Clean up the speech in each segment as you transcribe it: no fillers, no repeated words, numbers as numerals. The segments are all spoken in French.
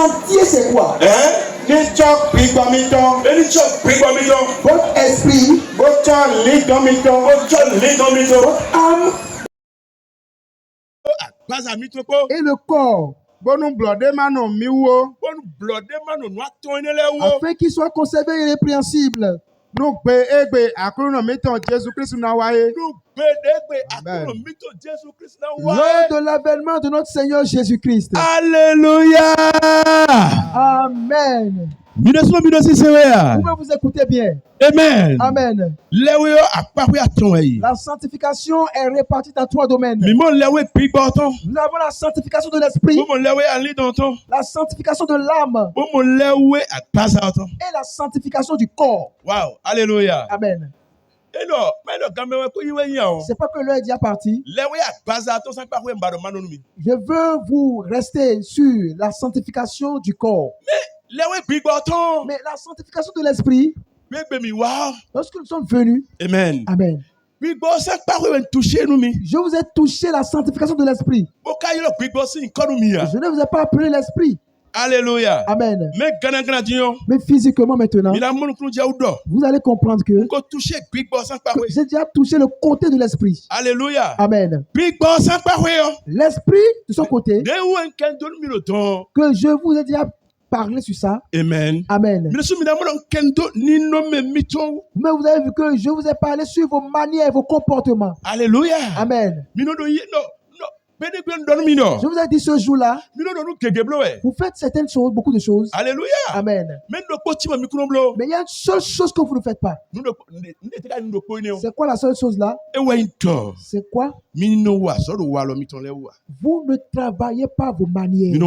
entier, c'est quoi? Votre esprit, votre âme et le corps, afin qu'ils soient conservés irrépréhensibles. Amen. Lors de l'avènement de notre Seigneur Jésus-Christ. Alléluia. Amen. Vous vous écoutez bien. Amen. Amen. La sanctification est répartie dans 3 domaines. Nous avons la sanctification de l'esprit, la sanctification de l'âme et la sanctification du corps. Wow. Alléluia. Amen. C'est pas que l'heure est déjà partie. Je veux vous rester sur la sanctification du corps. Mais la sanctification de l'esprit, lorsque nous sommes venus, Amen. Amen. Je vous ai touché la sanctification de l'esprit. Je ne vous ai pas appelé l'esprit. Alléluia. Amen. Mais physiquement maintenant, vous allez comprendre que j'ai déjà touché le côté de l'esprit. Alléluia. Amen. L'esprit de son côté, que je vous ai déjà parlé sur ça. Amen. Amen. Mais vous avez vu que je vous ai parlé sur vos manières et vos comportements. Alléluia. Amen. Je vous ai dit ce jour-là, vous faites certaines choses, beaucoup de choses. Alléluia. Amen. Mais il y a une seule chose que vous ne faites pas. C'est quoi la seule chose là? C'est quoi? Vous ne travaillez pas vos manières.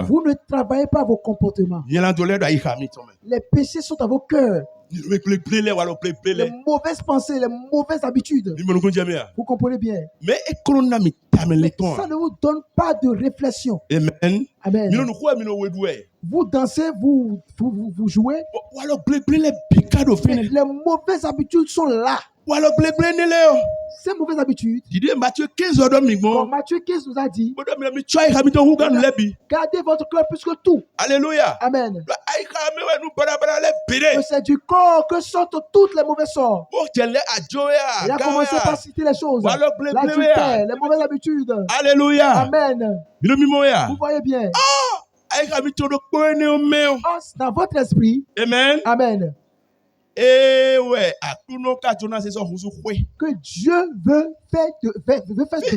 Vous ne travaillez pas vos comportements. Les péchés sont dans vos cœurs. Les mauvaises pensées, les mauvaises habitudes. Vous comprenez bien? Mais ça ne vous donne pas de réflexion. Amen. Amen. Vous dansez, vous jouez. Mais les mauvaises habitudes sont là. Ces mauvaises habitudes, comme Matthieu 15 nous a dit, gardez votre cœur plus que tout. Alléluia. Amen. Que c'est du corps que sortent toutes les mauvaises sorts. Il a commencé par citer les choses. L'adultère, les mauvaises habitudes. Alléluia. Amen. Vous voyez bien. Dans votre esprit. Amen. Amen. Que Dieu veut faire de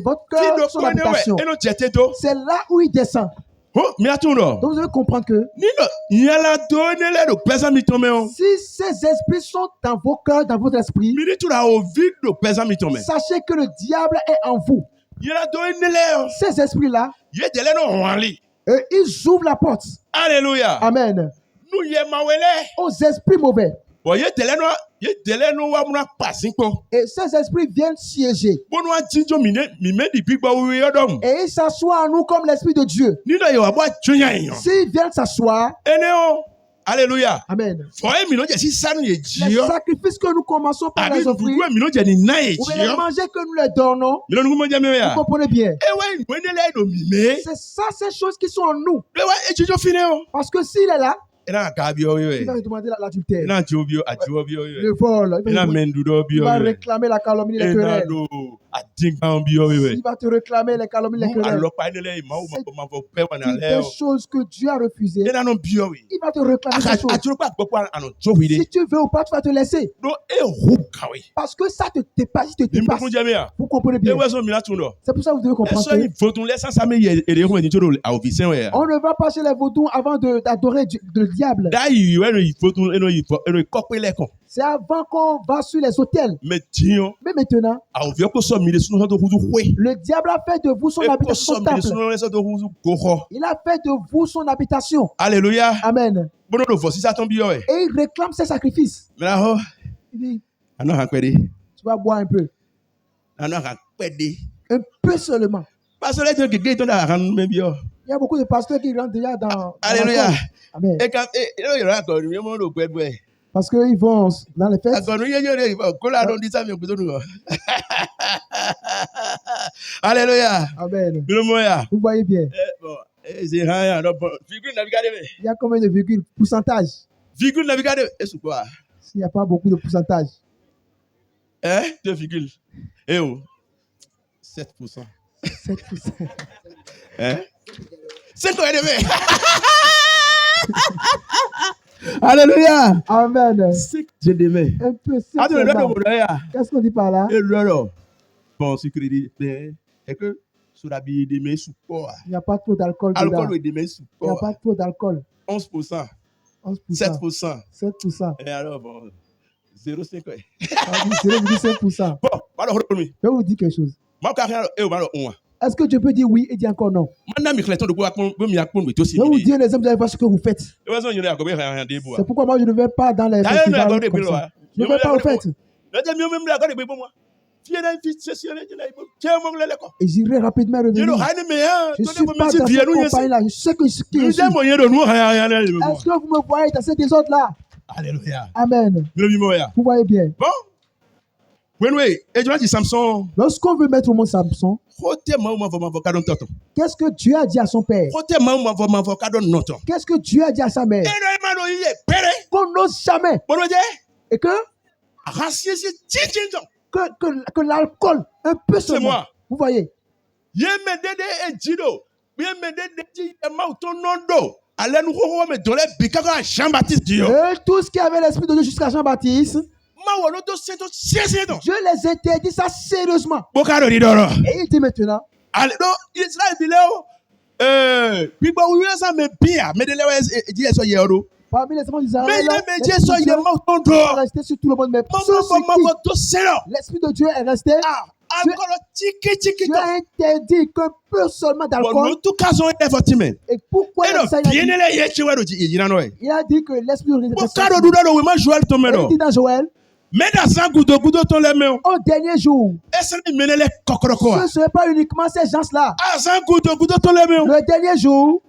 votre cœur son habitation. C'est là où il descend. Donc vous devez comprendre que si ces esprits sont dans vos cœurs, dans votre esprit, sachez que le diable est en vous. Ces esprits-là, ils ouvrent la porte. Alléluia. Amen. Aux esprits mauvais. Et ces esprits viennent siéger. Et ils s'assoient en nous comme l'Esprit de Dieu. S'ils viennent s'asseoir, alléluia. Amen. Les sacrifices que nous commençons par les offrir, ou bien les manger que nous les donnons, vous comprenez bien. C'est ça, ces choses qui sont en nous. Parce que s'il est là, il va demander l'adultère, le vol, il va réclamer la calomnie, les querelles. Il va te réclamer les calomnies, les querelles. C'est des choses que Dieu a refusées. Il va te réclamer ces choses. Si tu veux ou pas, tu vas te laisser. Parce que ça te dépasse, Vous comprenez bien. C'est pour ça que vous devez comprendre que on ne va pas chez les vaudous avant d'adorer le diable. C'est avant qu'on va sur les hôtels. Mais maintenant, le diable a fait de vous son habitation, son temple. Il a fait de vous son habitation. Alléluia. Amen. Et il réclame ses sacrifices. Il dit, tu vas boire un peu. Un peu seulement. Il y a beaucoup de pasteurs qui rentrent déjà dans... Alléluia. Amen. Parce qu'ils vont dans les fêtes. Alléluia. Amen. Vous voyez bien. C'est rien. Virgule, il y a combien de virgules? Pourcentage? Virgule, est-ce quoi? S'il n'y a pas beaucoup de pourcentage. 2 virgules. Eh oh. 7%. 7%. 5,5. Alléluia. Amen. Je devais. Un peu. Qu'est-ce qu'on dit par là? Bon, sécurité. Et que sur la bille de mes sous quoi? Il n'y a pas trop d'alcool. Alcool de mes sous. Il n'y a pas trop d'alcool. 11%. 7%. 7%. Et alors, bon, 0,5. 0,5%. Bon, alors, je vais vous dire quelque chose. Est-ce que tu peux dire oui et dire encore non? Je vais vous dire les hommes, vous allez voir ce que vous faites. C'est pourquoi moi je ne vais pas dans les festivals comme ça. Je ne vais pas au fait. Et j'irai rapidement revenir. Je ne suis pas dans cette compagnie-là. Je sais que je suis. Est-ce que vous me voyez dans ces désordres-là? Alléluia. Amen. Vous voyez bien. Bon. Lorsqu'on veut mettre au monde Samson, qu'est-ce que Dieu a dit à son père? Qu'est-ce que Dieu a dit à sa mère? Qu'on n'ose jamais. Et que l'alcool, un peu seulement. Vous voyez? Et tout ce qui avait l'esprit de Dieu jusqu'à Jean-Baptiste, Dieu les interdit ça sérieusement. Et il dit maintenant, parmi les enfants d'Israël, resté sur tout le monde, mais l'esprit de Dieu est resté. Dieu a interdit qu'un peu seulement d'alcool. Et pourquoi il a dit que l'esprit de Dieu est resté. Il dit dans Joël, au dernier jour, ce ne serait pas uniquement ces gens-là. Le dernier jour,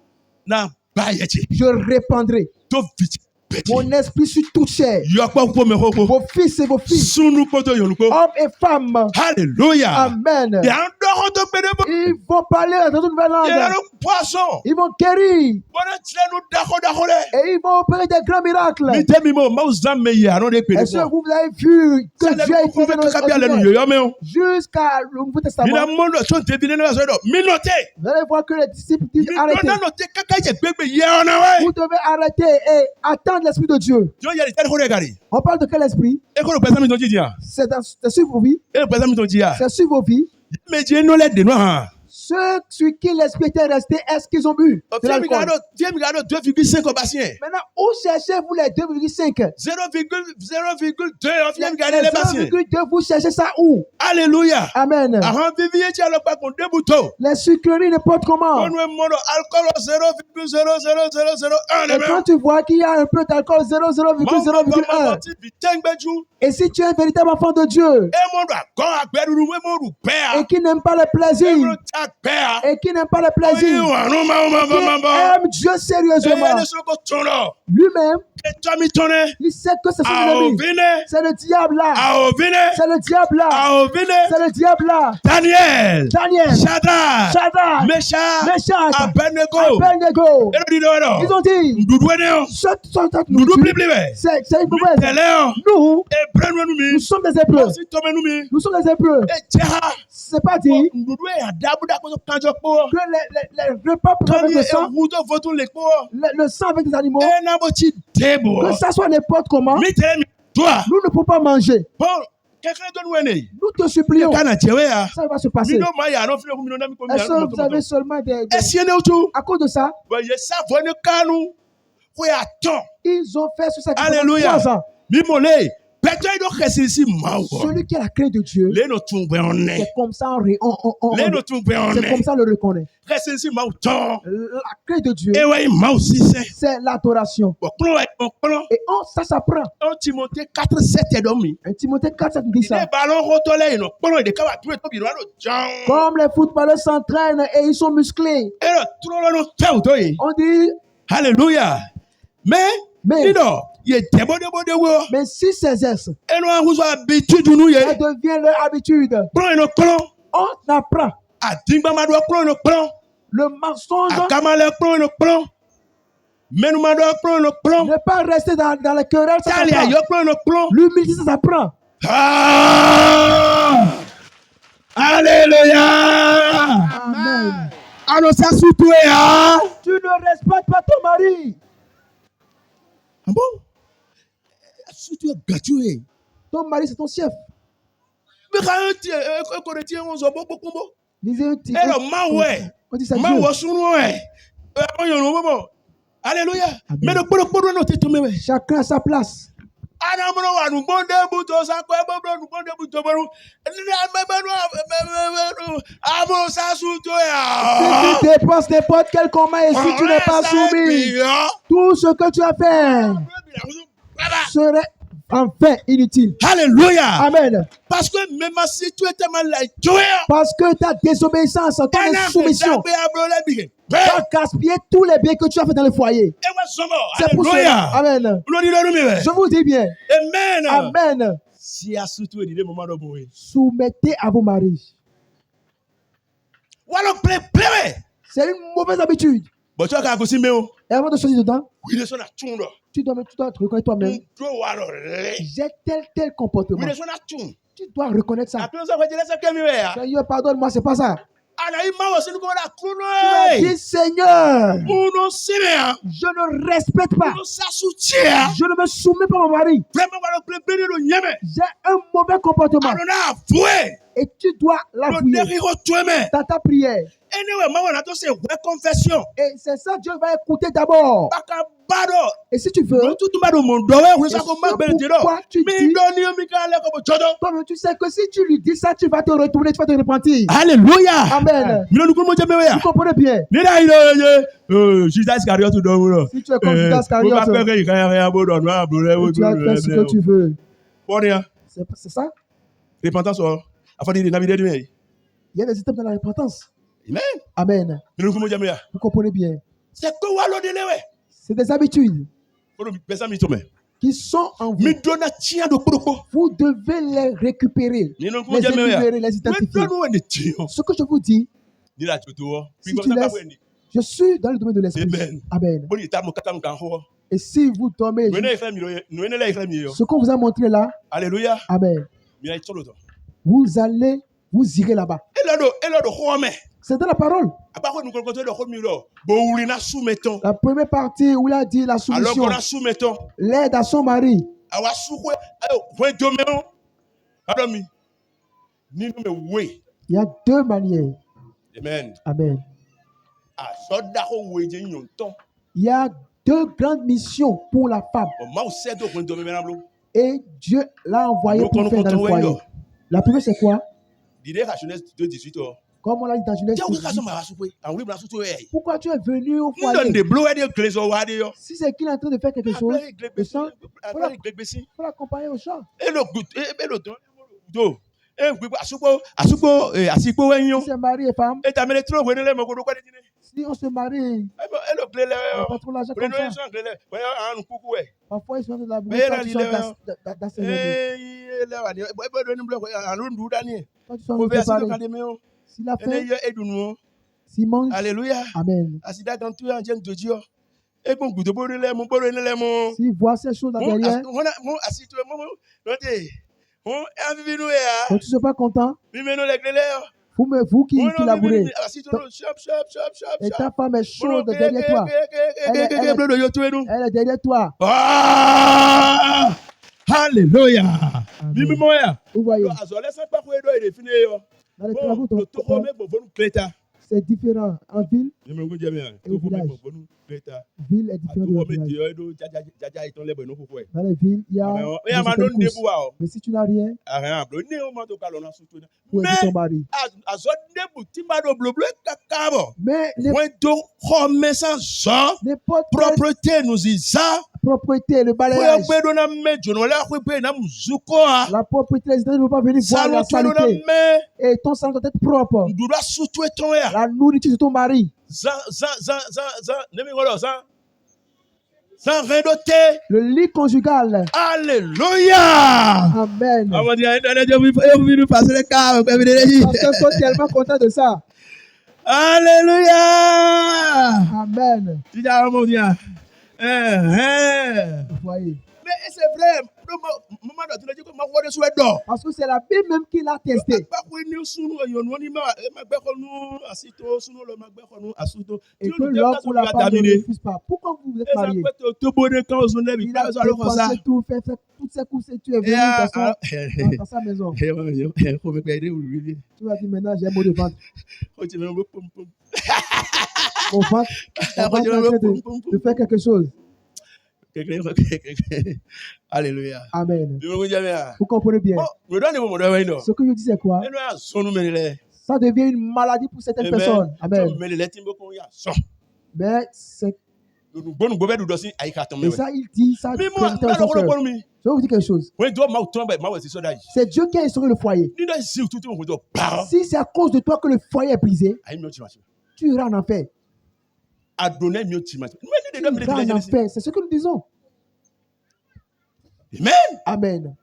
je répandrai mon esprit sur toute chair. Vos fils et vos filles, hommes et femmes. Alléluia. Amen. Ils vont parler dans une nouvelle langue. Ils vont guérir. Et ils vont opérer des grands miracles. Est-ce que vous avez vu que Dieu a utilisé notre jusqu'à le Nouveau Testament? Vous allez voir que les disciples disent arrêtez. Vous devez arrêter et attendre l'esprit de Dieu. On parle de quel esprit? C'est sur vos vies. C'est sur vos vies. Ceux sur qui l'esprit était resté, est-ce qu'ils ont bu de l'alcool? Maintenant, où cherchez-vous les 2,5? 0,2, vous cherchez ça où? Alléluia. Amen. Les sucreries, n'importe comment. Et quand tu vois qu'il y a un peu d'alcool, 0,0,1. Et si tu es un véritable enfant de Dieu et qui n'aime pas le plaisir, et qui n'aime pas le plaisir, qui aime Dieu sérieusement, lui-même, il sait que c'est son ennemi. C'est le diable là. C'est le diable là. C'est le diable là. Daniel, Shadrach, Meshach, Abednego. Ils ont dit, cette nourriture, c'est une mauvaise. Nous sommes des Hébreux. Nous sommes des Hébreux. C'est pas dit que les repas avec le sang, le sang avec des animaux, que ça soit n'importe comment, nous ne pouvons pas manger. Nous te supplions. Ça va se passer. Est-ce que vous avez seulement des... À cause de ça, ils ont fait ce sacrifice pendant 3 ans. Celui qui a la crainte de Dieu, c'est comme ça on le reconnaît. La crainte de Dieu, c'est l'adoration. Et ça s'apprend. 1 Timothée 4:7 dit ça. Comme les footballeurs s'entraînent et ils sont musclés. On dit Alléluia. Mais si ces ex, ça devient leur habitude. On apprend. Le mensonge. Ne pas rester dans les querelles, ça s'apprend. L'humilité, ça s'apprend. Alléluia. Amen. Tu ne respectes pas ton mari. Ah bon? Ton mari, c'est ton chef. Lisez un petit. Alléluia. Chacun à sa place. Si tu dépenses n'importe quel commun et si tu n'es pas soumis, tout ce que tu as fait serait enfin inutile. Alléluia. Amen. Parce que même si tu es tellement parce que ta désobéissance, ton insoumission, tu as gaspillé tous les biens que tu as fait dans le foyer. C'est pour cela. Amen. Je vous dis bien. Amen. Amen. Soumettez à vos maris. C'est une mauvaise habitude. Et avant de choisir dedans, tu dois te reconnaître toi-même. J'ai tel comportement. Tu dois reconnaître ça. Seigneur, pardonne-moi, c'est pas ça. Tu m'as dit, Seigneur, je ne respecte pas. Je ne me soumets pas à mon mari. J'ai un mauvais comportement. Et tu dois l'avouer dans ta prière. Et c'est ça, Dieu va écouter d'abord. Et si tu veux, pourquoi tu dis, toi-même tu sais que si tu lui dis ça, tu vas te retourner, tu vas te repentir. Alléluia. Amen. Vous comprenez bien. Judas Iscariote, si tu es comme Judas Iscariote, tu as fait ce que tu veux. C'est ça. Repentance. Il y a des étapes dans la repentance. Amen. Amen. Vous comprenez bien. C'est des habitudes qui sont en vous. Vous devez les récupérer, les identifier. Ce que je vous dis, si tu laisses, je suis dans le domaine de l'esprit. Amen. Et si vous tombez, ce qu'on vous a montré là, alléluia. Amen. Vous irez là-bas. C'est dans la parole. La première partie où il a dit la soumission, l'aide à son mari. Il y a deux manières. Amen. Amen. Il y a deux grandes missions pour la femme. Et Dieu l'a envoyé pour faire dans le foyer. La première, c'est quoi? Comme on l'a dit dans Genèse 18. Pourquoi tu es venu au foyer? Si c'est qu'il est en train de faire quelque chose, il faut l'accompagner au champ. Si c'est mari et femme, si on se marie, on n'a pas trop l'argent comme ça. Parfois, ils sont de la boue quand ils sont dans s'il a fait, s'il mange, alléluia. Amen. S'il voit ces choses derrière, quand tu ne es pas content, vous qui labourez, et ta femme est chaude derrière toi. Elle est derrière toi. Alléluia. Vous voyez. Dans les travaux, c'est différent en ville et au village. Ville est différente de village. Dans les villes, il y a des courses. Mais si tu n'as rien, où est ton mari? Mais propreté nous y ça. Propreté, le balayage. La propreté, les États ne vont pas venir voir la saleté. Et ton sang doit être propre. La nourriture de ton mari. Le lit conjugal. Alléluia. Amen. Je suis tellement content de ça. Alléluia. Amen. Tu dis à mon Dieu. Vous voyez. Mais c'est vrai. Parce que c'est la Bible même qui l'a testé. Et que l'homme pour la femme ne refuse pas. Pourquoi vous êtes mariés? Il a dépensé tout, fait toutes ces courses et tu es venu dans sa maison. Tu vas dire maintenant j'ai un mot de vente. Mon ventre est en train de faire quelque chose. Alléluia. Amen. Vous comprenez bien. Ce que je dis c'est quoi? Ça devient une maladie pour certaines personnes. Amen. Mais c'est... Et ça, il dit ça. Je vais vous dire quelque chose. C'est Dieu qui a instauré le foyer. Si c'est à cause de toi que le foyer est brisé, tu iras en enfer. C'est ce que nous disons. Amen. Amen.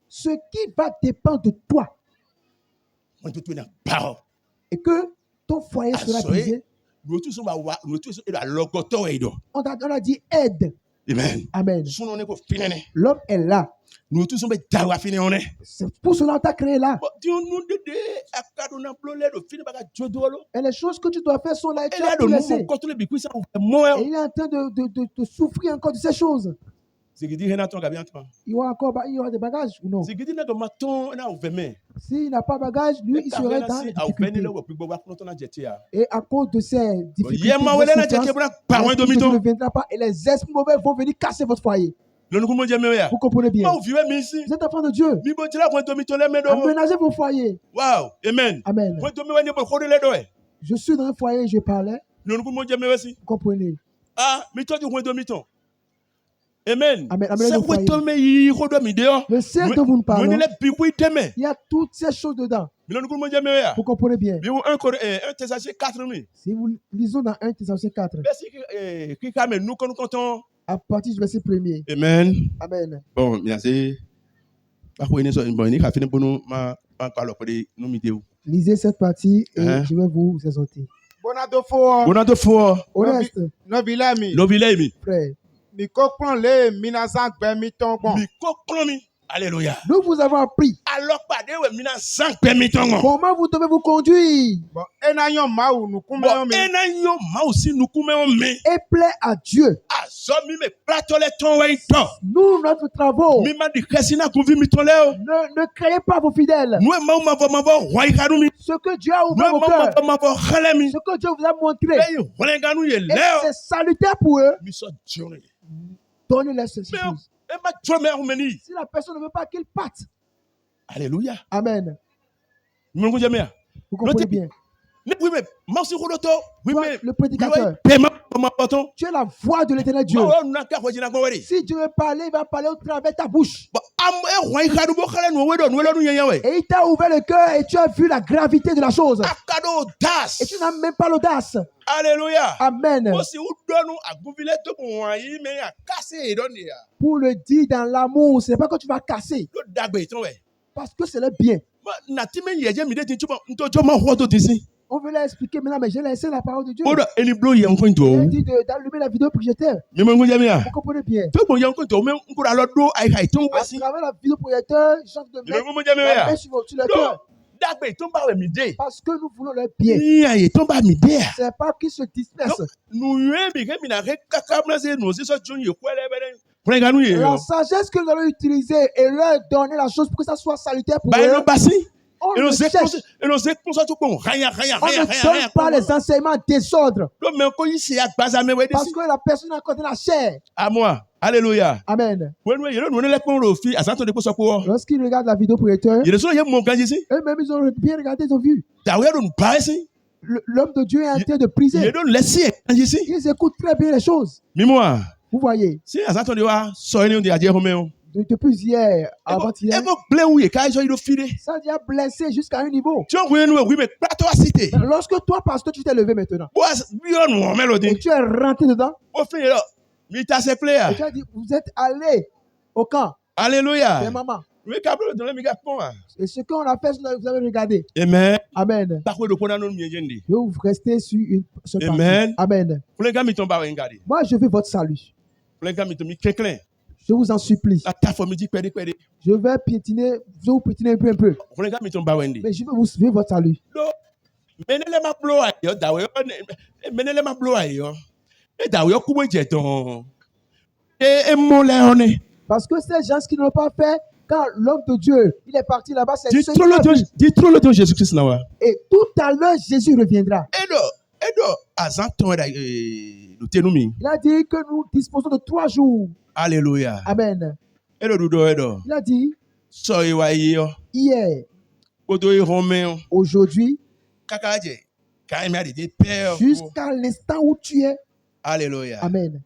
Ce qui va dépendre de toi et que ton foyer sera brisé, on a dit aide. Amen. L'homme est là. C'est pour cela qu'on t'a créé là. Et les choses que tu dois faire sont là et tu as tout laissé. Et il est en train de souffrir encore de ces choses. Il y aura des bagages ou non? S'il n'a pas de bagages, lui, il serait dans les difficultés. Et à cause de ces difficultés, il ne viendra pas et les esprits mauvais vont venir casser votre foyer. Vous comprenez bien? Vous êtes enfant de Dieu. Aménagez vos foyers. Wow. Amen. Amen. Je suis dans un foyer et je parlais. Vous comprenez? Amen. Amen. Le cercle dont vous nous parlez, il y a toutes ces choses dedans. Vous comprenez bien? Si vous lisons dans 1 Thessaloniciens 4, à partir du verset 1er. Amen. Amen. Bon, merci. Lisez cette partie et je vais vous exhorter. Honest. Frère. Alléluia. Nous vous avons appris comment vous devez vous conduire et plaît à Dieu. Nous, notre travaux, ne créez pas vos fidèles. Ce que Dieu a ouvert vos cœurs, ce que Dieu vous a montré, et c'est salutaire pour eux. Donnez-les ces choses. Si la personne ne veut pas qu'il parte. Alléluia. Amen. Vous comprenez bien. Le prédicateur, tu es la voix de l'éternel Dieu. Si Dieu veut parler, il va parler au travers de ta bouche. Et il t'a ouvert le cœur et tu as vu la gravité de la chose. Et tu n'as même pas l'audace. Alléluia. Amen. Pour le dire dans l'amour, ce n'est pas que tu vas casser. Parce que c'est le bien. On veut l'expliquer maintenant, mais j'ai laissé la parole de Dieu. Il a dit d'allumer la vidéo projecteur. Vous comprenez bien. À travers la vidéo projecteur, il chante de mettre la main sur le cœur. Parce que nous voulons le bien. C'est pas qu'ils se dispersent. La sagesse que nous allons utiliser et leur donner la chose pour que ça soit salutaire pour eux. On ne donne pas les enseignements désordre. Parce que la personne a côté la chair. À moi. Alléluia. Amen. Lorsqu'ils regardent la vidéo projecteur, eux-mêmes ils ont bien regardé, ils ont vu. L'homme de Dieu est en train de priser. Ils écoutent très bien les choses. Vous voyez. Depuis hier, avant-hier, ça a blessé jusqu'à un niveau. Lorsque toi, pasteur, tu t'es levé maintenant, et tu es rentré dedans, et tu as dit, vous êtes allé au camp. Alléluia. Maman. Et ce qu'on a fait, vous avez regardé. Amen. Amen. Vous restez sur ce parti. Amen. Moi, je veux votre salut. Je vous en supplie. Je vais piétiner, je vous piétiner un peu. Mais je veux votre salut. Parce que ces gens qui n'ont pas fait, quand l'homme de Dieu, il est parti là-bas, c'est ce qu'il a vu. Et tout à l'heure, Jésus reviendra. Il a dit que nous disposons de 3 jours. Alléluia. Amen. Il a dit hier, aujourd'hui, jusqu'à l'instant où tu es. Alléluia. Amen.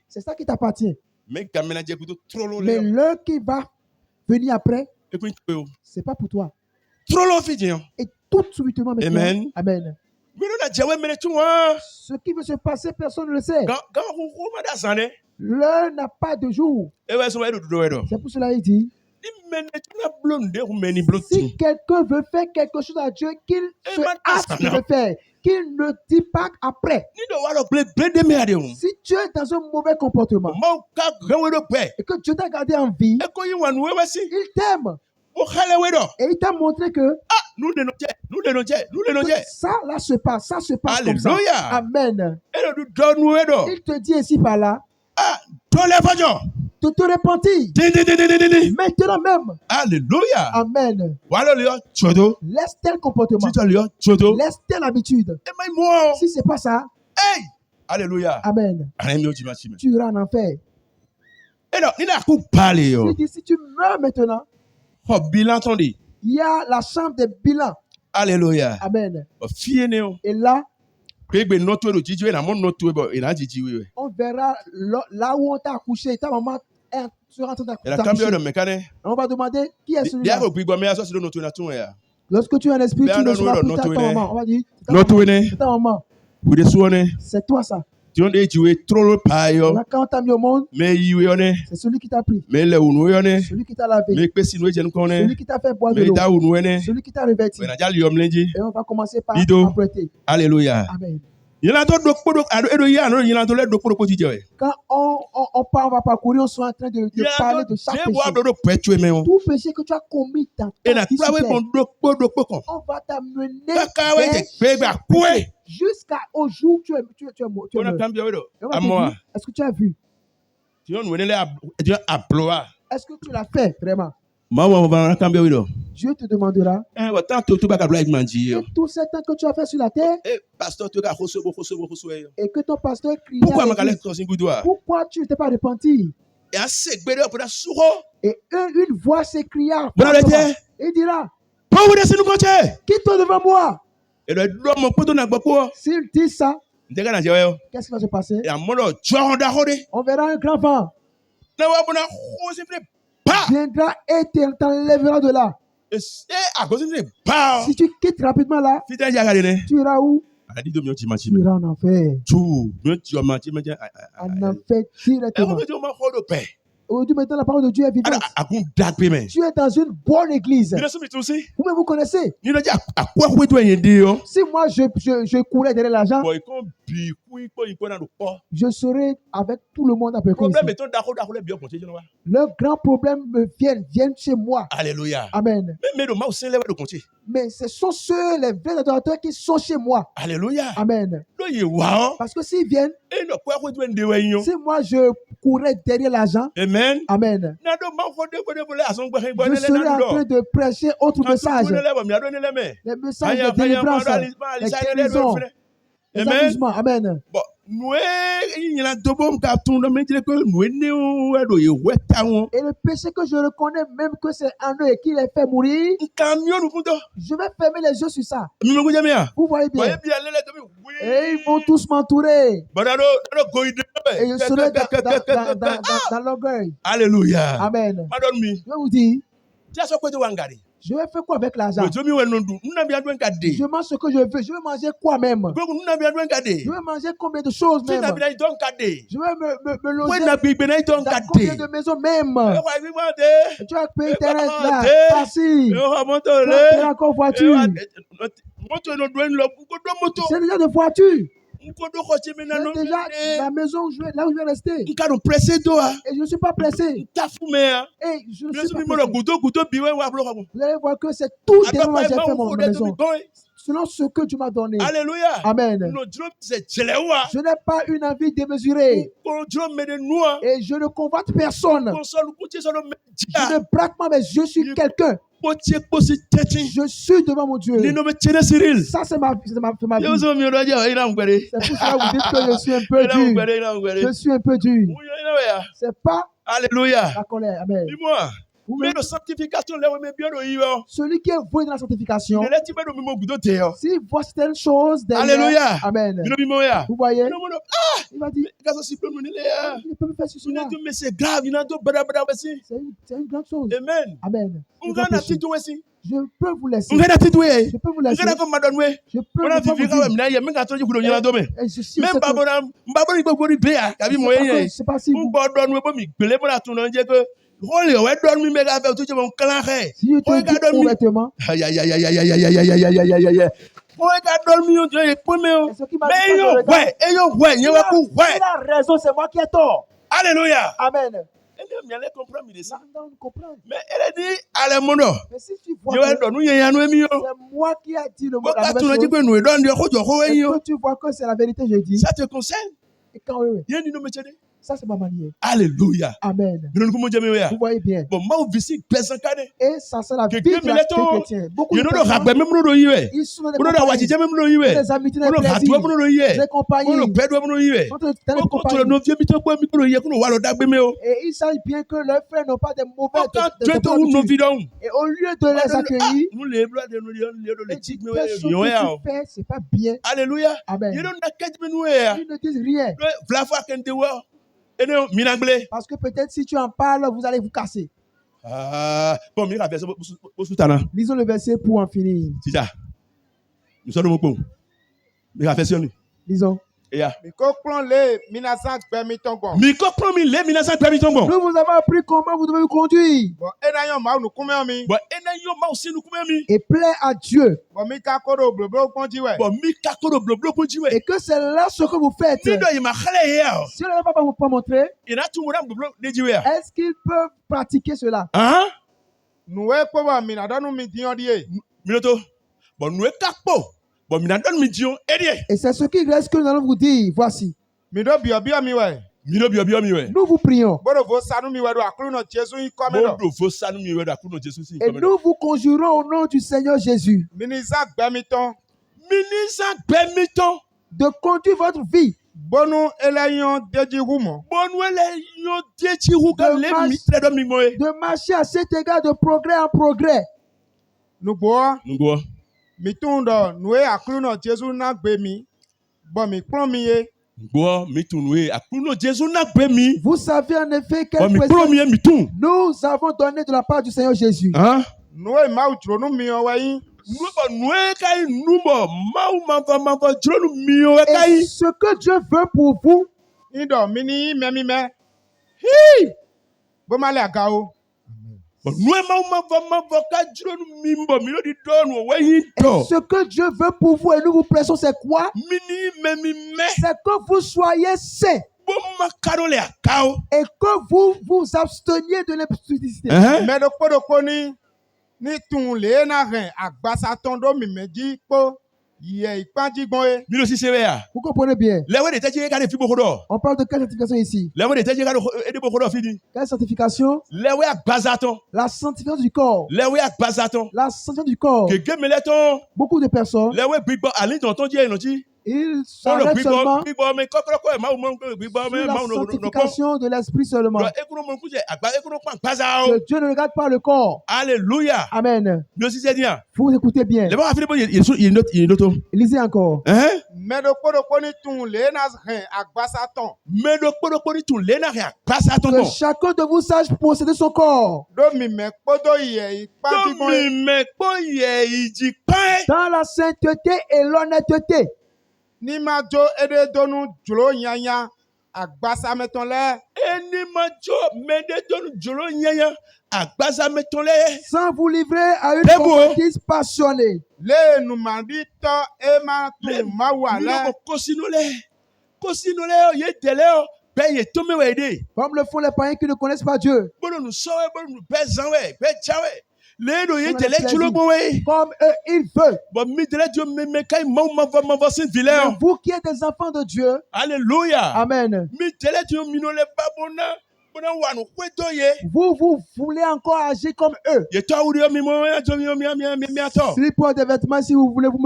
C'est ça qui t'appartient. Mais l'heure qui va venir après, c'est pas pour toi. Et tout subitement maintenant. Amen. Amen. Ce qui veut se passer, personne ne le sait. L'heure n'a pas de jour. C'est pour cela qu'il dit, si quelqu'un veut faire quelque chose à Dieu, qu'il se hâte de le faire, qu'il ne dit pas après. Si tu es dans un mauvais comportement et que Dieu t'a gardé en vie, il t'aime. Et il t'a montré que ça là se passe, ça se passe comme ça. Amen. Il te dit ainsi par là de te repentir maintenant même. Alléluia. Amen. Laisse tel comportement, laisse telle habitude. Si c'est pas ça, alléluia. Amen, tu iras en enfer. Il dit, si tu meurs maintenant, il y a la chambre des bilans. Alléluia. Amen. Et là, on verra là où on t'a accouché. Ta maman sera en train d'accoucher. On va demander qui est celui-là. Lorsque tu as un esprit, tu ne seras plus ta maman. On va dire, c'est ta maman. C'est toi ça. Quand on t'a mis au monde, c'est celui qui t'a pris, celui qui t'a lavé, celui qui t'a fait boire de l'eau, celui qui t'a revêti. Et on va commencer par apprêter. Alléluia. Amen. Quand on va parcourir, on sera en train de parler de chaque péché. Tout péché que tu as commis dans ta vie, on va t'amener jusqu'au jour où tu es mort. Est-ce que tu as vu? Est-ce que tu l'as fait vraiment? Dieu te demandera que tout ce temps que tu as fait sur la terre et que ton pasteur crie, pourquoi tu ne t'es pas repenti? Et une voix s'écria, il dira, quitte-toi devant moi. S'il dit ça, qu'est-ce qui va se passer? On verra un grand vent viendra et t'enlèvera de là. Si tu quittes rapidement là, tu iras où? Tu iras en enfer. En enfer directement. Aujourd'hui, maintenant, la parole de Dieu est vivante. Tu es dans une bonne église. Vous-même, vous connaissez. Si moi, je courais derrière l'argent, je serais avec tout le monde à peu près ici. Leurs grands problèmes viennent chez moi. Alléluia. Amen. Mais ce sont ceux, les vrais adorateurs qui sont chez moi. Alléluia. Amen. Parce que s'ils viennent, si moi je courais derrière l'argent, amen. Amen, je serais en train de prêcher autre message. Les messages de délivrance, les guérisons, les amusements. Amen. Et le péché que je reconnais même que c'est en eux et qui les fait mourir, je vais fermer les yeux sur ça. Vous voyez bien. Et ils vont tous m'entourer. Et je serai dans l'orgueil. Alléluia. Amen. Je vous dis, Je vais faire quoi avec l'argent? Je mange ce que je veux. Je vais manger quoi même? Je vais manger combien de choses même? Je vais me loger dans combien de maisons même? Tu as payé Internet là, taxi, tu as payé encore voiture. C'est déjà de voiture. C'est déjà la maison là où je vais rester. Et je ne suis pas pressé. Et je ne suis pas pressé. Vous allez voir que c'est tout ce que j'ai fait mon maison. Selon ce que tu m'as donné. Alléluia. Amen. Je n'ai pas une envie démesurée. Et je ne convoite personne. Je ne braque pas, mais je suis quelqu'un. Je suis devant mon Dieu. Ça, c'est ma vie. C'est pour ça que vous dites que je suis un peu dur. Je suis un peu dur. C'est pas Alléluia. la colère. Amen. Dis-moi. Mais celui qui est voué dans la sanctification, s'il voit certaines choses derrière, Alléluia. Amen. Vous voyez, il va dire, il peut me faire ceci là. C'est grave, C'est une grande chose. Amen. Amen. Je Je peux vous laisser. Je peux vous laisser. Je peux vous dire. Et je suis c'est pas si vous. Si je te dis correctement, il a raison, c'est moi qui ai tort. Alléluia. Amen. Mais elle a dit, mais si tu vois que c'est moi qui ai dit le mot, la chose, et que tu vois que c'est la vérité, je dis, ça te concerne. Et quand oui. Ça, c'est ma manière. Alléluia. Amen. Vous voyez bien. Et ça, c'est la vie de la chrétienne. Beaucoup de personnes, ils sont dans des amitiés, des plaisirs, des compagnies. Et ils savent bien que leurs frères n'ont pas de mauvais. Et au lieu de les accueillir, et dire que ce que tu fais, c'est pas bien. Alléluia. Amen. Ils ne disent rien. Parce que peut-être si tu en parles, vous allez vous casser. Lisons le verset pour en finir. Lisons. Nous vous avons appris comment vous devez vous conduire. Et plaît à Dieu. Et que c'est là ce que vous faites. Si on ne va pas vous montrer, est-ce qu'ils peuvent pratiquer cela? Et c'est ce qui reste que nous allons vous dire. Voici. Nous vous prions. Et nous vous conjurons au nom du Seigneur Jésus de conduire votre vie. De marcher à cet égard de progrès en progrès. Vous savez en effet quel présent nous avons donné de la part du Seigneur Jésus. Et ce que Dieu veut pour vous, et ce que Dieu veut pour vous et nous vous pressons, c'est quoi? C'est que vous soyez saints et que vous vous absteniez de l'impudicité. Vous comprenez bien? On parle de quelle certification ici? Quelle certification? La sanctification du corps. La sanctification du corps. Beaucoup de personnes, ils s'arrêtent seulement sur la sanctification de l'esprit seulement. Que Dieu ne regarde pas le corps. Alléluia. Amen. Vous écoutez bien. Lisez encore. Que chacun de vous sache posséder son corps. Dans la sainteté et l'honnêteté. Sans vous livrer à une convoitise passionnée. Comme le font les païens qui ne connaissent pas Dieu. Comme eux, ils veulent. Mais vous qui êtes des enfants de Dieu. Alléluia. Amen. Vous voulez encore agir comme eux. S'ils portent des vêtements, si vous voulez, vous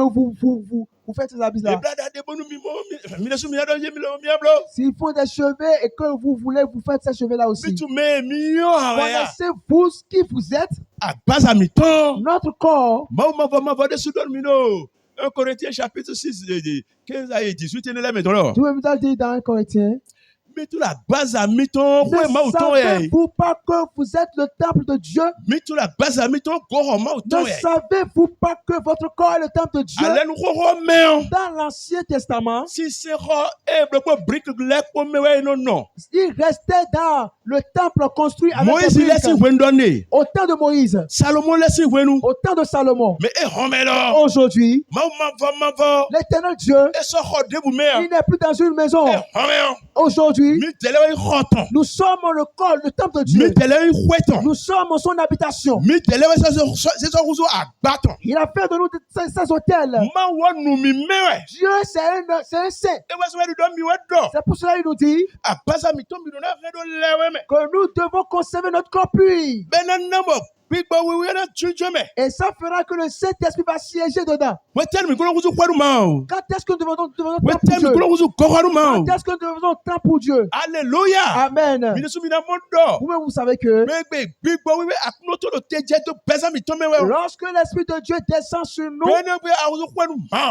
faites ces habits-là. S'ils font des cheveux et que vous voulez, vous faites ces cheveux-là aussi. Connaissez-vous qui vous êtes? Notre corps. 1 Corinthiens chapitre 6, 15 à 18. Tu veux me dire dans 1 Corinthiens? Ne savez-vous pas que vous êtes le temple de Dieu? Ne savez-vous pas que votre corps est le temple de Dieu? Dans l'Ancien Testament, il restait dans le temple construit avec Moïse. Au temps de Moïse. Au temps de Salomon. Mais aujourd'hui, l'Éternel Dieu, il n'est plus dans une maison. Aujourd'hui, nous sommes le corps, le temple de Dieu. Nous sommes son habitation. Il a fait de nous ses hôtels. Dieu, c'est un saint. C'est pour cela qu'il nous dit que nous devons conserver notre corps pur. Et ça fera que le Saint-Esprit va siéger dedans. Quand est-ce que nous devons temps pour Dieu? Quand est-ce que nous devons temps pour Dieu? Alléluia. Amen. Vous-même, vous savez que lorsque l'Esprit de Dieu descend sur nous,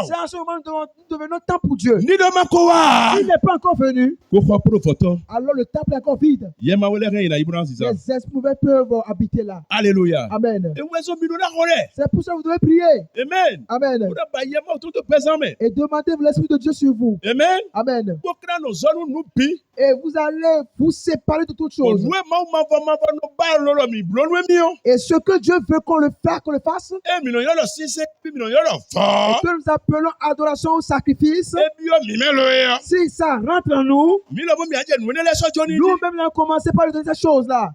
c'est en ce moment que nous devenons temps pour Dieu. S'il n'est pas encore venu, alors le temple est encore vide. Les esprits peuvent habiter là. Alléluia. Amen. C'est pour ça que vous devez prier. Amen. Amen. Et demandez l'Esprit de Dieu sur vous. Amen. Amen. Et vous allez vous séparer de toutes choses. Et ce que Dieu veut qu'on le fasse, et que nous appelons adoration ou sacrifice, si ça rentre en nous, nous-mêmes avons commencé par ces choses-là.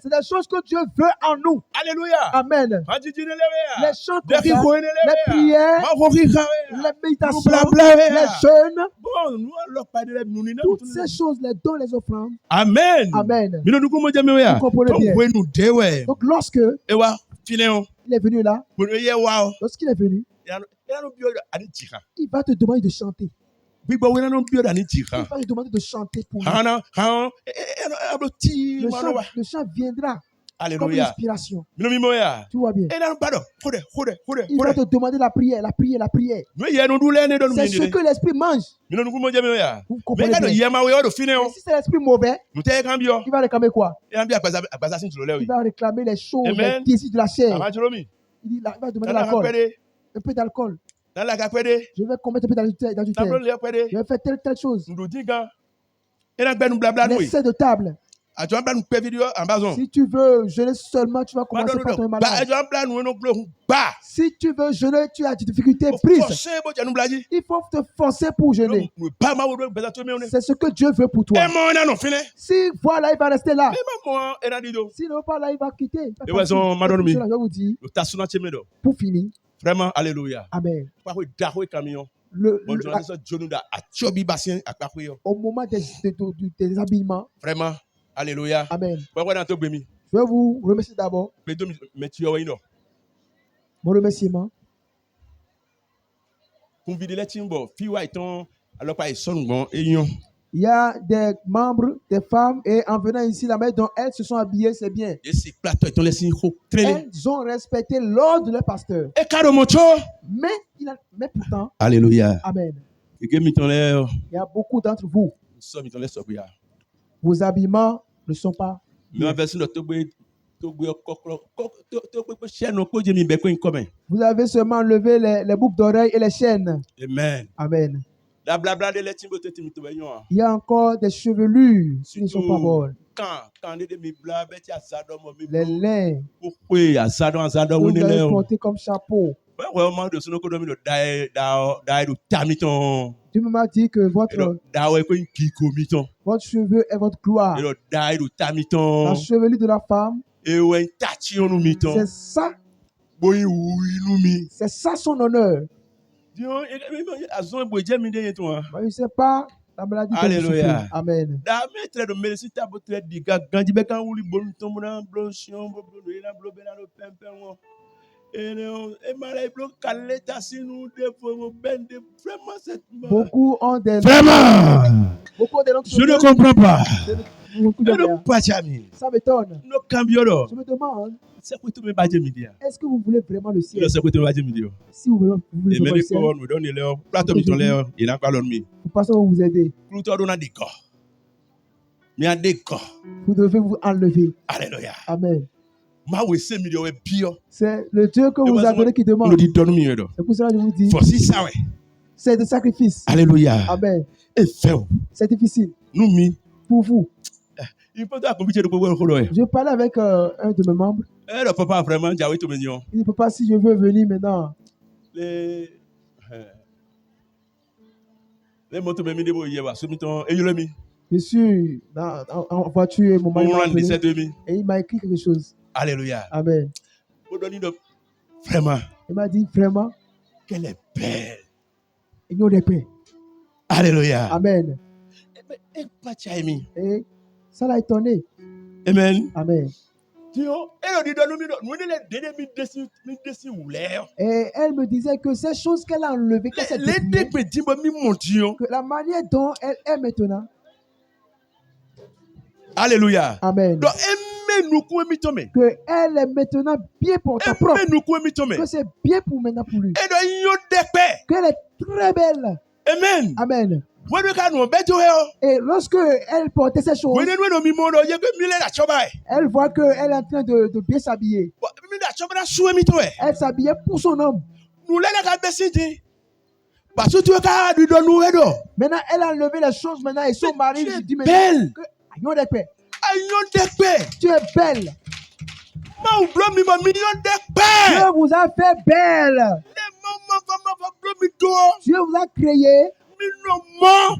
C'est des choses que Dieu veut en nous. Alléluia. Amen. Les chants, les prières, les méditations, les jeûnes, toutes ces choses, les dons, les offrandes. Amen. Amen. Vous comprenez bien. Donc lorsque il est venu là, lorsqu'il est venu, il va te demander de chanter. Il va te demander de chanter pour lui. Le chant viendra. Alléluia. Comme une inspiration. Tu vois bien. Il va te demander la prière. C'est ce que l'esprit mange. Vous comprenez bien. Et si c'est l'esprit mauvais, il va réclamer quoi? Il va réclamer les choses, les désirs de la chair. Il va demander l'alcool. Un peu d'alcool. Je vais commettre un peu d'adultère. Je vais faire telle chose. L'essai de table. Si tu veux jeûner seulement, tu vas commencer par ton malade. Si tu veux jeûner, tu as des difficultés prises. Il faut te forcer pour jeûner. C'est ce que Dieu veut pour toi. Si voilà, il va rester là. S'il ne veut pas là, il va quitter. Je vais vous dire, pour finir. Vraiment, alléluia. Amen. Au moment des habillements. Vraiment, alléluia. Amen. Je vais vous remercier d'abord. Mon remerciement. Il y a des membres, des femmes, et en venant ici, la manière dont elles se sont habillées, c'est bien. Elles ont respecté l'ordre de leur pasteur. Mais pourtant, Alléluia. Amen. Il y a beaucoup d'entre vous. Vos habillements ne sont pas. Vous avez seulement enlevé les boucles d'oreilles et les chaînes. Amen. Amen. Il y a encore des chevelures qui ne sont pas bonnes. Les lains que vous avez portés comme chapeau. Dieu m'a dit que votre cheveu est votre gloire. La chevelure de la femme, c'est ça. C'est ça son honneur. Je ne sais pas la maladie que vous souffrez. Amen. Beaucoup ont des... Vraiment. Je ne comprends pas. Ça m'étonne. Je me demande, est-ce que vous voulez vraiment le ciel? Si vous voulez vraiment le ciel, vous passez à vous aider. Vous devez vous enlever. Alléluia. Amen. C'est le Dieu que vous avez donné qui demande. C'est pour cela que je vous dis, c'est des sacrifices. Alléluia. Amen. C'est difficile. Pour vous. Je parlais avec un de mes membres. Il ne peut pas si je veux venir maintenant. Je suis en voiture et mon mari m'a appelé et il m'a écrit quelque chose. Alléluia. Amen. Vraiment. Il m'a dit vraiment qu'elle est belle. Il y a des paix. Alléluia. Amen. Et ça l'a étonné. Amen. Amen. Et elle me disait que ces choses qu'elle a enlevées, que la manière dont elle est maintenant. Alléluia. Amen. Donc, que elle est maintenant bien pour ta propre. Que c'est bien pour maintenant pour lui. Qu'elle est très belle. Amen. Amen. Et lorsque elle portait ces choses, elle voit qu'elle est en train de bien s'habiller. Elle s'habillait pour son homme. Maintenant, elle a enlevé les choses maintenant et son mari lui dit maintenant que tu es belle. Dieu vous a fait belle. Dieu vous a créé.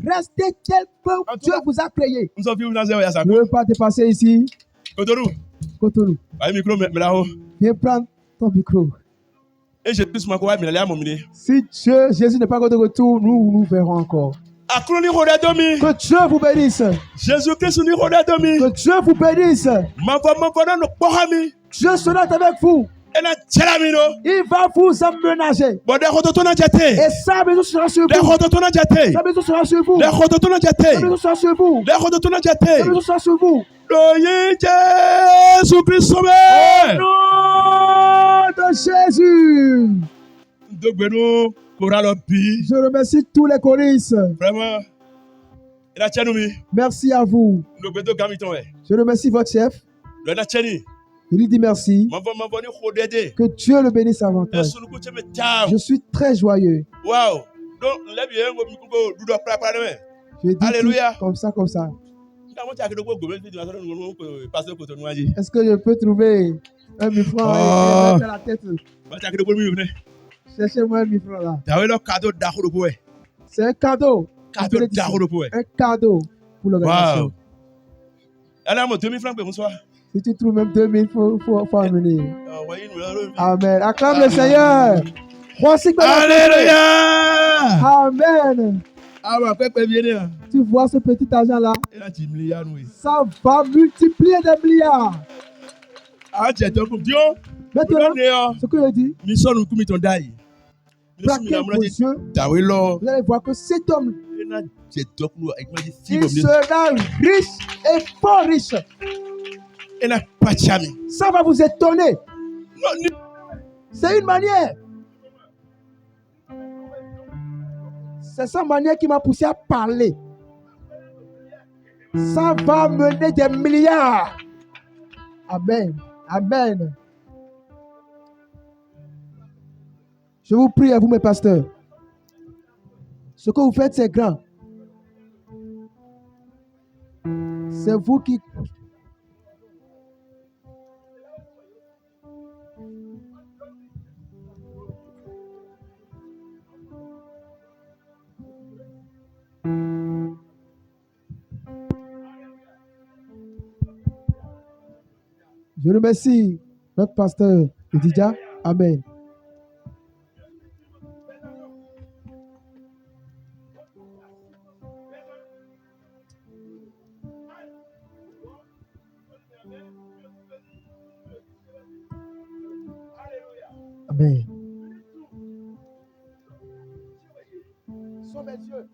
Restez tel que Dieu vous a créé. Je ne veux pas te passer ici. Cotonou. Viens prendre ton micro. Si Jésus n'est pas de retour, nous verrons encore. Que Dieu vous bénisse. Que Dieu vous bénisse. Dieu sera avec vous. Il va vous emménager. Et sa maison sera sur vous. Sa maison sera sur vous. Sa maison sera sur vous. Sa maison sera sur vous. Au nom de Jésus. Je remercie tous les choristes. Vraiment. Merci à vous. Je remercie votre chef. Il lui dit merci. Que Dieu le bénisse avantage. Je suis très joyeux. Wow. Je dis comme ça, comme ça. Est-ce que je peux trouver un 1000 francs et mettre la tête? Cherchez-moi un 1000 francs là. C'est un cadeau. Un cadeau pour l'organisation. Si tu trouves même 2000, il faut amener. Amen. Acclame le Seigneur. Alléluia. Amen. Tu vois ce petit argent-là? Ça va multiplier des milliards. Maintenant, ce que je dis, braquez vos yeux. Vous allez voir que cet homme, Il sera riche et fort riche. Ça va vous étonner. C'est une manière. C'est sa manière qui m'a poussé à parler. Ça va mener des milliards. Amen. Amen. Je vous prie à vous, mes pasteurs. Ce que vous faites, c'est grand. C'est vous qui... Je remercie notre pasteur Edidja. Amen. Amen. Sur mes yeux.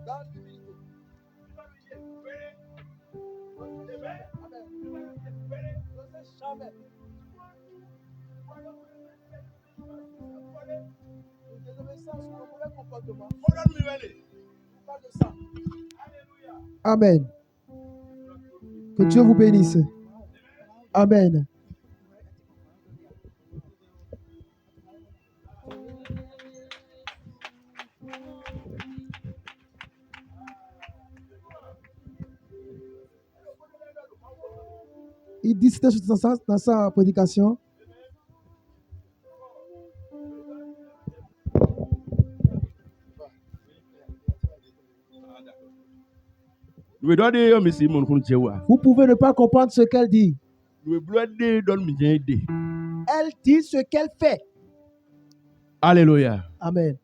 Dans l'humilité. Amen. Que Dieu vous bénisse. Amen. Il dit dans sa prédication. Vous pouvez ne pas comprendre ce qu'elle dit. Elle dit ce qu'elle fait. Alléluia. Amen.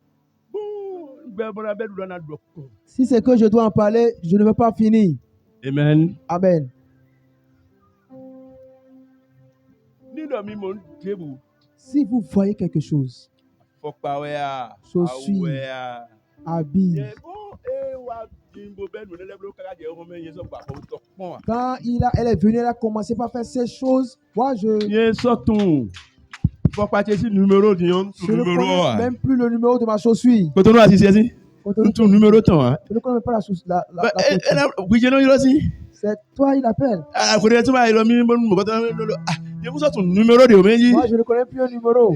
Si c'est que je dois en parler, je ne veux pas finir. Amen. Amen. Si vous voyez quelque chose, chaussures, habits, quand elle est venue, elle a commencé par faire ces choses. Moi, je ne connais même plus le numéro de ma chaussure. Je ne connais pas la chaussure. C'est toi, il appelle. Moi, je ne connais plus un numéro.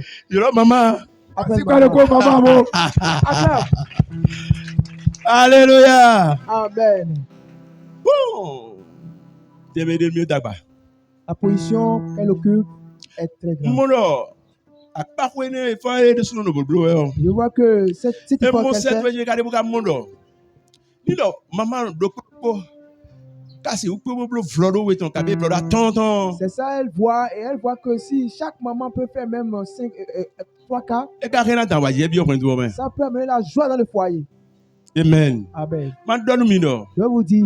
Maman. C'est quoi le quoi, maman? Alléluia. Amen. La position qu'elle occupe est très grande. Je vois que cette époque qu'elle fait, c'est ça, elle voit, et elle voit que si chaque maman peut faire même 3 cas, ça peut amener la joie dans le foyer. Amen. Amen. Je vous dis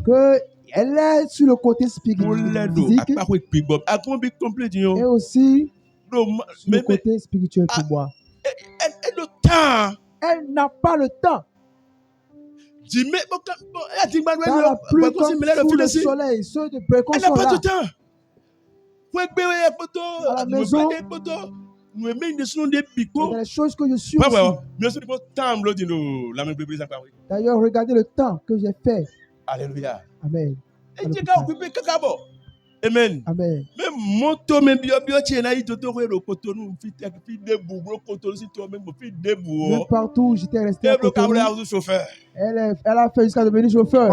que elle est sur le côté spirituel physique et aussi sur le côté spirituel pour moi. Elle n'a pas le temps. Dans la pluie comme sous le soleil, ceux de Brécon sont là. À la maison, dans les choses que je suis aussi. D'ailleurs, regardez le temps que j'ai fait. Alléluia. Amen. Amen. Amen. Même moto même même partout où j'étais resté à Cotonou, elle a fait jusqu'à devenir chauffeur.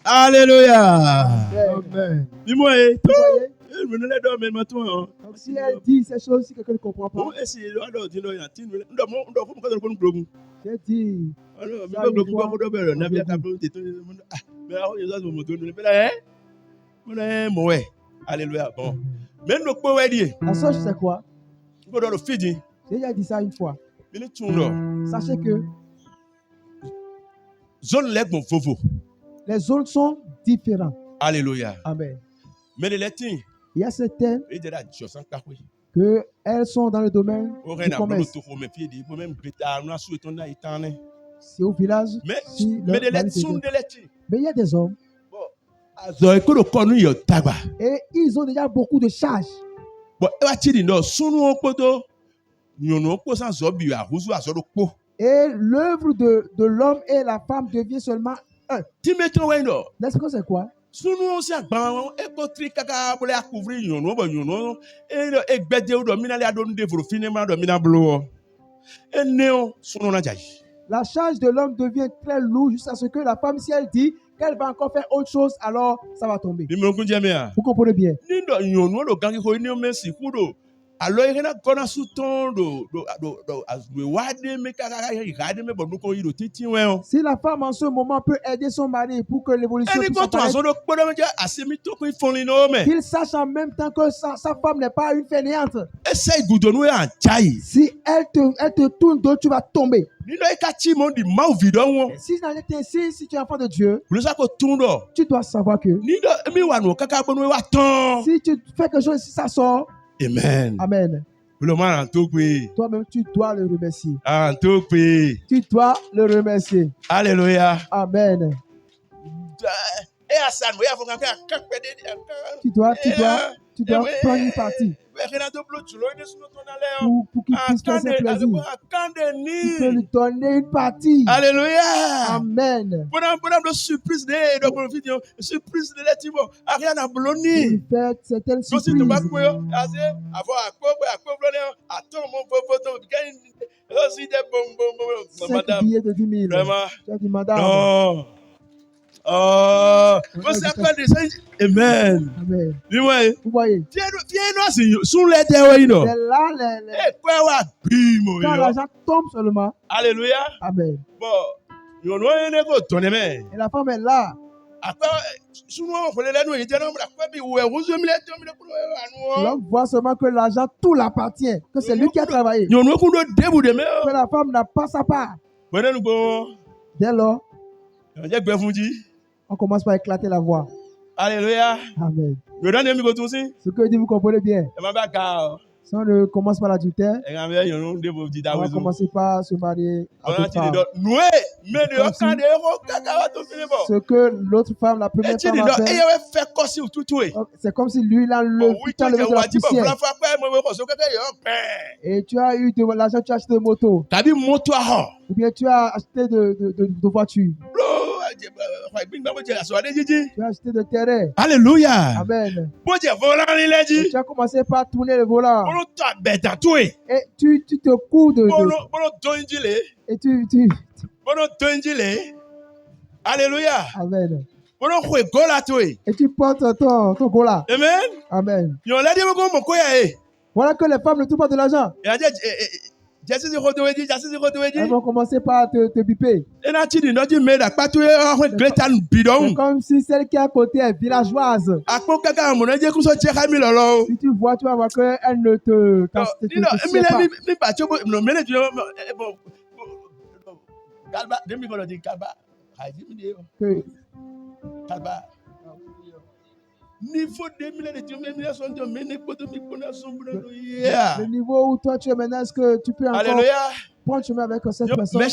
Alléluia. Amen. Donc si elle dit ces choses, si quelqu'un ne comprend pas, j'ai dit alléluia. Bon. La seule chose c'est quoi? J'ai déjà dit ça une fois. Sachez que les zones sont différentes. Alléluia. Amen. Mais il Il y a certaines qu'elles sont dans le domaine du commerce. C'est au village. Mais il y a des hommes. Et ils ont déjà beaucoup de charges. Et l'œuvre de l'homme et la femme devient seulement un. N'est-ce que c'est quoi? La charge de l'homme devient très lourde jusqu'à ce que la femme, si elle dit qu'elle va encore faire autre chose, alors ça va tomber. Vous comprenez bien? Alors, il y a si la femme en ce moment peut aider son mari pour que l'évolution puisse qu'il sache en même temps que sa femme n'est pas une fainéante. Si elle te tourne dos, tu vas tomber. Si tu es enfant de Dieu, tu dois savoir que si tu fais quelque chose, si ça sort, Amen. Amen. Toi-même, tu dois le remercier. Tu dois le remercier. Alléluia. Amen. Tu dois prendre une partie pour qu'il puisse faire ses plaisirs. Tu peux lui donner une partie. Alléluia. Amen. Surprise de il fait certaines surprises. Cinq billets de 10 000. Tu as dit, madame. Non. Oh, amen. Amen. Vous voyez? Quand l'argent tombe seulement. Alléluia. Amen. Bon. Et la femme est là. L'homme voit seulement que l'argent tout l'appartient, que c'est lui qui a travaillé. Que la femme n'a pas sa part. Dès lors, on commence par éclater la voix. Alléluia. Amen. Ce que dit, vous comprenez bien. Si on ne commence par l'adultère, on va commencer par se marier à d'autres femmes. Ce que l'autre femme, la première femme a fait, c'est comme si lui, il a levé de la poussière. Et tu as eu de l'argent, tu as acheté de moto. Ou bien tu as acheté de voiture. Tu as acheté de terrain. Alléluia. Amen. Et tu as commencé par tourner le volant. Et tu te couds de... Et tu... Alléluia. Amen. Et tu portes ton gola. Amen. Amen. Voilà que les femmes ne trouvent pas de l'argent. Elles vont commencer par te biper. C'est comme si celle qui est à côté est villageoise. Si tu vois, tu vas voir qu'elle ne te pas. Le niveau où toi tu es maintenant, est-ce que tu peux encore prendre chemin avec cette personne? Et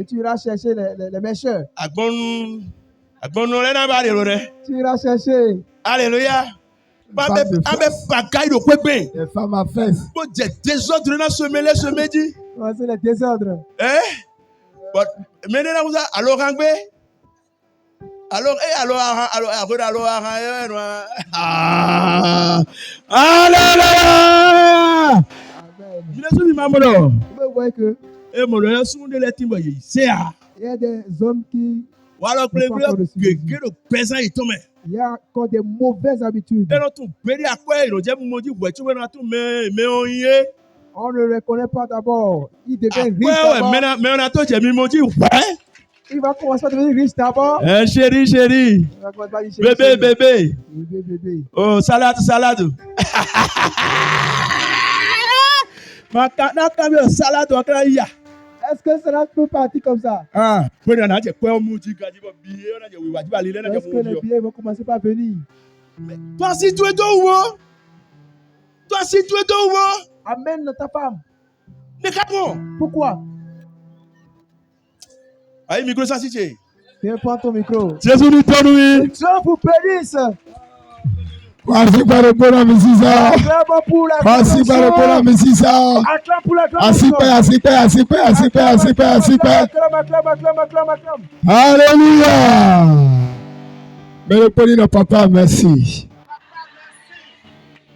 tu iras chercher les méchants. Tu iras chercher. Alléluia. Les femmes à fesses. C'est les désordres. Alors, Alléluia. Vous voyez que il y a des hommes qui il y a encore des mauvaises habitudes. On ne le reconnaît pas d'abord. Il devient riche d'abord. Il va commencer à devenir riche d'abord. Chérie. Bébé. Oh, salade. Est-ce que cela peut partir comme ça? Est-ce que les billets vont commencer par venir? Toi si tu es où? Toi si tu es où? Amène ta femme. Mais comment? Pourquoi? Aïe, micro ça si tu. Viens prendre ton micro. Jésus nous donne oui. Dieu vous bénisse. Merci par le bon ami Cisa. Acclame pour la Merci par le bon ami Cisa. Acclame pour la acclame. Alléluia. Mais le poli de papa, merci.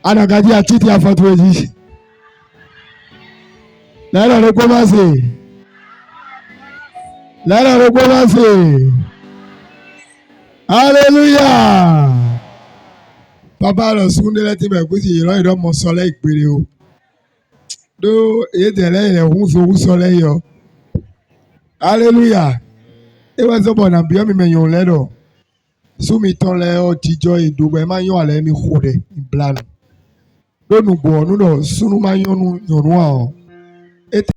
Anna Gadi a quitté à Fatouedi. Là, on a recommencé. Là, on a recommencé. Alléluia. Papa, le second de la team, il a eu mon soleil. Donc, il était là, il est au soleil. Alléluia. Et vous avez bon ambiance, mais il y a un lait. Si vous mettez le tijo et double, mais il y a un lait, il y a un blanc. Donc, nous, nous, nous, nous, nous, nous, nous,